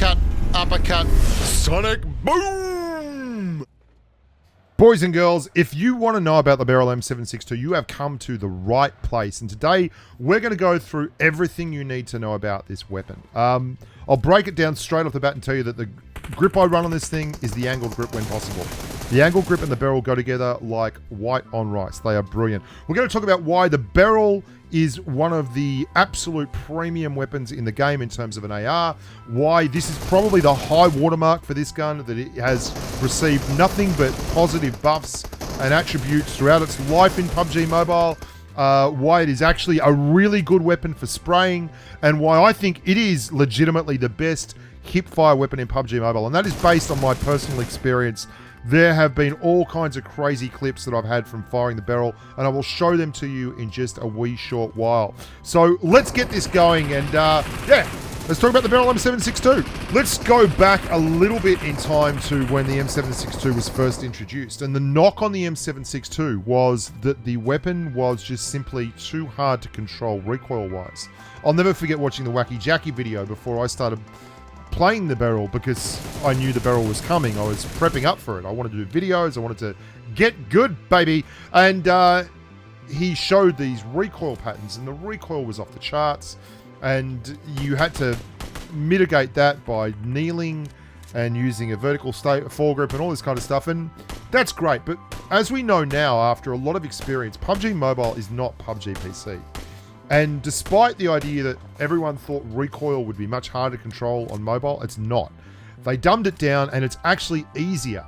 uppercut, uppercut, sonic boom! Boys and girls, if you want to know about the Barrel M762, you have come to the right place. And today, we're going to go through everything you need to know about this weapon. I'll break it down straight off the bat and tell you that the grip I run on this thing is the angled grip when possible. The angled grip and the barrel go together like white on rice. They are brilliant. We're going to talk about why the barrel is one of the absolute premium weapons in the game in terms of an AR, why this is probably the high watermark for this gun, that it has received nothing but positive buffs and attributes throughout its life in PUBG Mobile, why it is actually a really good weapon for spraying, and why I think it is legitimately the best hip-fire weapon in PUBG Mobile, and that is based on my personal experience. There have been all kinds of crazy clips that I've had from firing the barrel, and I will show them to you in just a wee short while. So let's get this going, and yeah, let's talk about the Barrel M762. Let's go back a little bit in time to when the M762 was first introduced, and the knock on the M762 was that the weapon was just simply too hard to control recoil-wise. I'll never forget watching the Wacky Jackie video before I started playing the barrel, because I knew the barrel was coming. I was prepping up for it. I wanted to do videos. I wanted to get good, baby. And he showed these recoil patterns, and the recoil was off the charts. And you had to mitigate that by kneeling and using a vertical foregrip and all this kind of stuff. And that's great. But as we know now, after a lot of experience, PUBG Mobile is not PUBG PC. And despite the idea that everyone thought recoil would be much harder to control on mobile, it's not. They dumbed it down, and it's actually easier.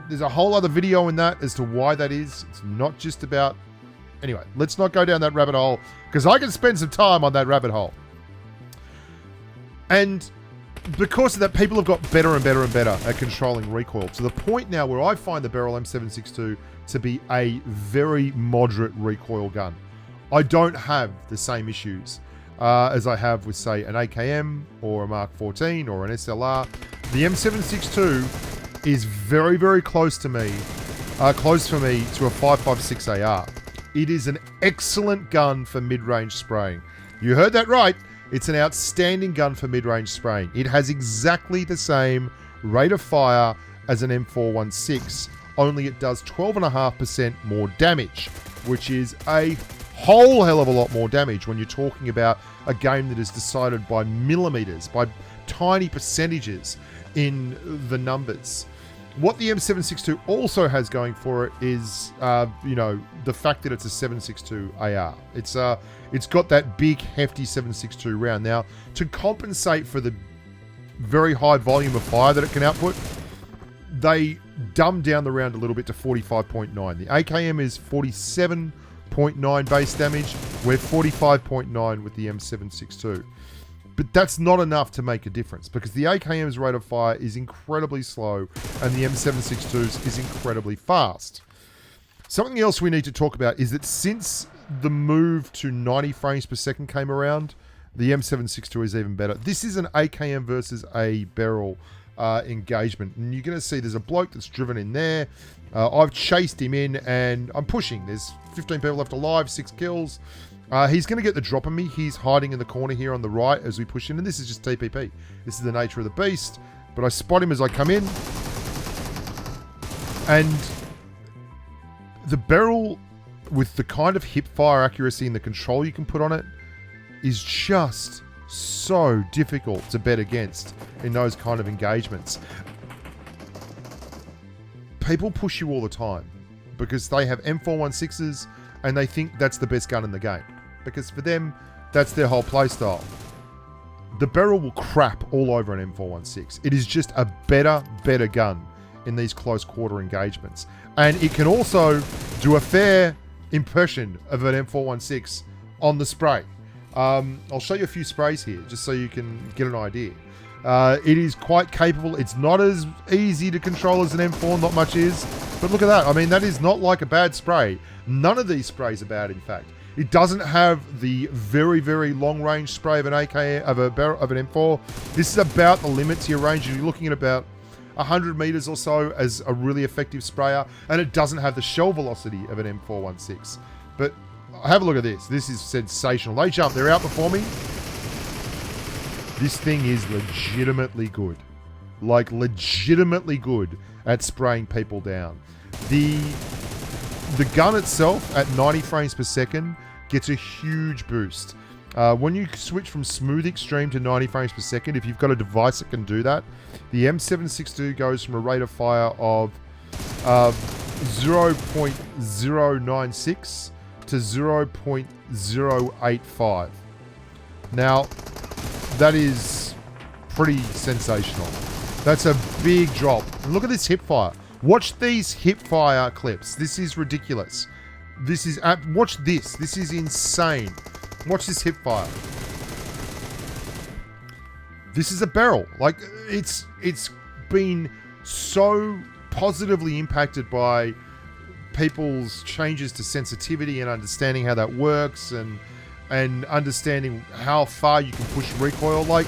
There's a whole other video in that as to why that is. It's not just about... Anyway, let's not go down that rabbit hole, because I can spend some time on that rabbit hole. And because of that, people have got better and better and better at controlling recoil, to the point now where I find the Barrel M762 to be a very moderate recoil gun. I don't have the same issues as I have with, say, an AKM or a Mark 14 or an SLR. The M762 is very, very close to me, close for me to a 5.56 AR. It is an excellent gun for mid-range spraying. You heard that right. It's an outstanding gun for mid-range spraying. It has exactly the same rate of fire as an M416, only it does 12.5% more damage, which is a whole hell of a lot more damage when you're talking about a game that is decided by millimeters, by tiny percentages in the numbers. What the M762 also has going for it is, you know, the fact that it's a 7.62 AR. It's got that big, hefty 7.62 round. Now, to compensate for the very high volume of fire that it can output, they dumbed down the round a little bit to 45.9. The AKM is 47.9 base damage. We're 45.9 with the M762. But that's not enough to make a difference, because the AKM's rate of fire is incredibly slow and the M762's is incredibly fast. Something else we need to talk about is that since the move to 90 frames per second came around, the M762 is even better. This is an AKM versus a barrel engagement, and you're going to see there's a bloke that's driven in there. I've chased him in and I'm pushing. There's 15 people left alive, 6 kills. He's going to get the drop on me. He's hiding in the corner here on the right as we push in, and this is just TPP. This is the nature of the beast, but I spot him as I come in. And the barrel, with the kind of hip fire accuracy and the control you can put on it, is just so difficult to bet against in those kind of engagements. People push you all the time because they have M416s and they think that's the best gun in the game, because for them, that's their whole playstyle. The barrel will crap all over an M416. It is just a better gun in these close quarter engagements. And it can also do a fair impression of an M416 on the spray. I'll show you a few sprays here just so you can get an idea. It is quite capable. It's not as easy to control as an M4, not much is. But look at that. I mean, that is not like a bad spray. None of these sprays are bad, in fact. It doesn't have the very, very long-range spray of an AK, of an M4. This is about the limit to your range. You're looking at about 100 meters or so as a really effective sprayer, and it doesn't have the shell velocity of an M416. But have a look at this. This is sensational. They jump. They're out before me. This thing is legitimately good. Like, legitimately good at spraying people down. The gun itself at 90 frames per second gets a huge boost. When you switch from smooth extreme to 90 frames per second, if you've got a device that can do that, the M762 goes from a rate of fire of 0.096 to 0.085. Now, that is pretty sensational. That's a big drop. And look at this hip fire. Watch these hip fire clips. This is ridiculous. This is... watch this. This is insane. Watch this hip fire. This is a barrel. Like, it's been so positively impacted by people's changes to sensitivity and understanding how that works and understanding how far you can push recoil. Like,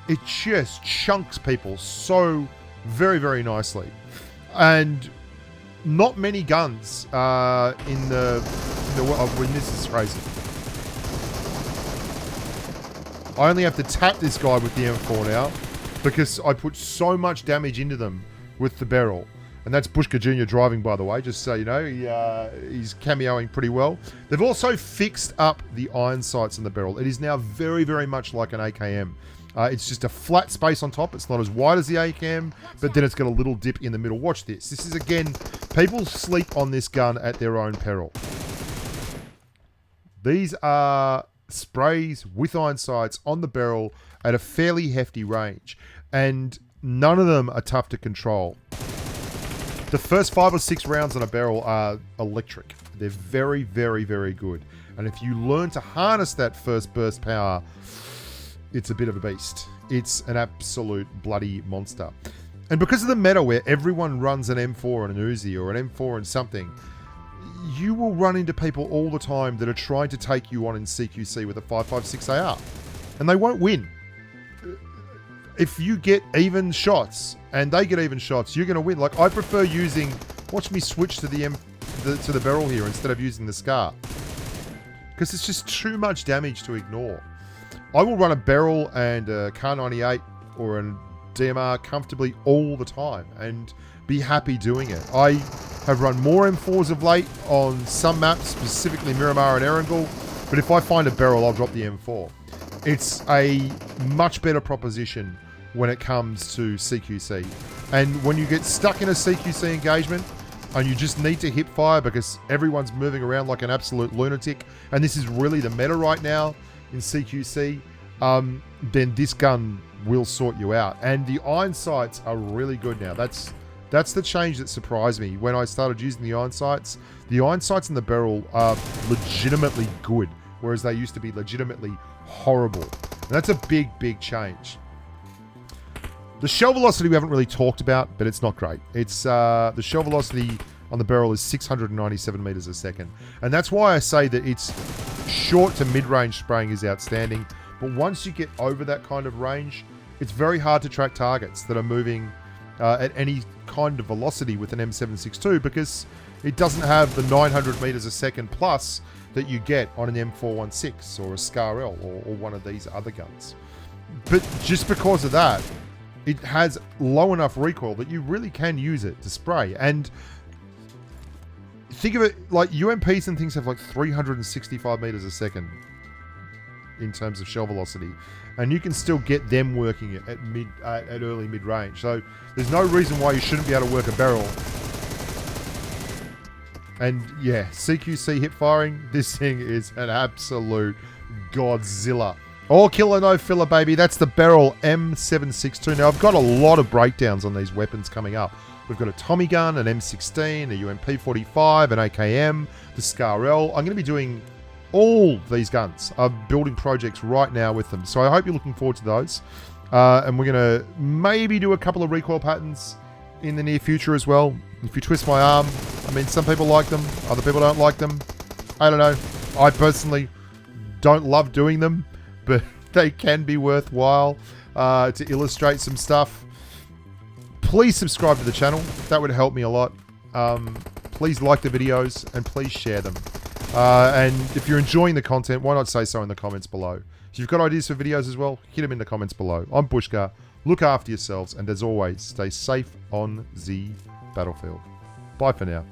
it just chunks people so very, very nicely. And not many guns in the when this is crazy. I only have to tap this guy with the M4 now because I put so much damage into them with the barrel. And that's Bushka Jr. driving, by the way, just so you know. He's cameoing pretty well. They've also fixed up the iron sights in the barrel. It is now very, very much like an AKM. It's just a flat space on top. It's not as wide as the AKM, but then it's got a little dip in the middle. Watch this. This is, again, people sleep on this gun at their own peril. These are sprays with iron sights on the barrel at a fairly hefty range, and none of them are tough to control. The first 5 or 6 rounds on a barrel are electric. They're very, very, very good. And if you learn to harness that first burst power, it's a bit of a beast. It's an absolute bloody monster. And because of the meta where everyone runs an M4 and an Uzi or an M4 and something, you will run into people all the time that are trying to take you on in CQC with a 5.56 AR. And they won't win. If you get even shots and they get even shots, you're going to win. Like, I prefer using... Watch me switch to the barrel here instead of using the SCAR. Because it's just too much damage to ignore. I will run a barrel and a Kar 98 or a DMR comfortably all the time and be happy doing it. I have run more M4s of late on some maps, specifically Miramar and Erangel, but if I find a barrel, I'll drop the M4. It's a much better proposition when it comes to CQC. And when you get stuck in a CQC engagement and you just need to hip fire because everyone's moving around like an absolute lunatic, and this is really the meta right now in CQC, then this gun will sort you out. And the iron sights are really good now. That's the change that surprised me when I started using the iron sights. The iron sights in the barrel are legitimately good, whereas they used to be legitimately horrible. And that's a big, big change. The shell velocity we haven't really talked about, but it's not great. It's the shell velocity on the barrel is 697 meters a second. And that's why I say that it's short to mid-range spraying is outstanding. But once you get over that kind of range, it's very hard to track targets that are moving at any kind of velocity with an M762 because it doesn't have the 900 meters a second plus that you get on an M416 or a SCAR-L or one of these other guns. But just because of that, it has low enough recoil that you really can use it to spray. And think of it like UMPs and things have like 365 meters a second in terms of shell velocity, and you can still get them working at early mid range. So there's no reason why you shouldn't be able to work a barrel. And yeah, CQC hip firing, this thing is an absolute Godzilla. All killer, no filler, baby. That's the barrel M762. Now, I've got a lot of breakdowns on these weapons coming up. We've got a Tommy gun, an M16, a UMP45, an AKM, the SCAR-L. I'm going to be doing all these guns. I'm building projects right now with them. So I hope you're looking forward to those. And we're going to maybe do a couple of recoil patterns in the near future as well. If you twist my arm, I mean, some people like them. Other people don't like them. I don't know. I personally don't love doing them, but they can be worthwhile to illustrate some stuff. Please subscribe to the channel. That would help me a lot. Please like the videos and please share them. And if you're enjoying the content, why not say so in the comments below? If you've got ideas for videos as well, hit them in the comments below. I'm Bushka. Look after yourselves, and as always, stay safe on the battlefield. Bye for now.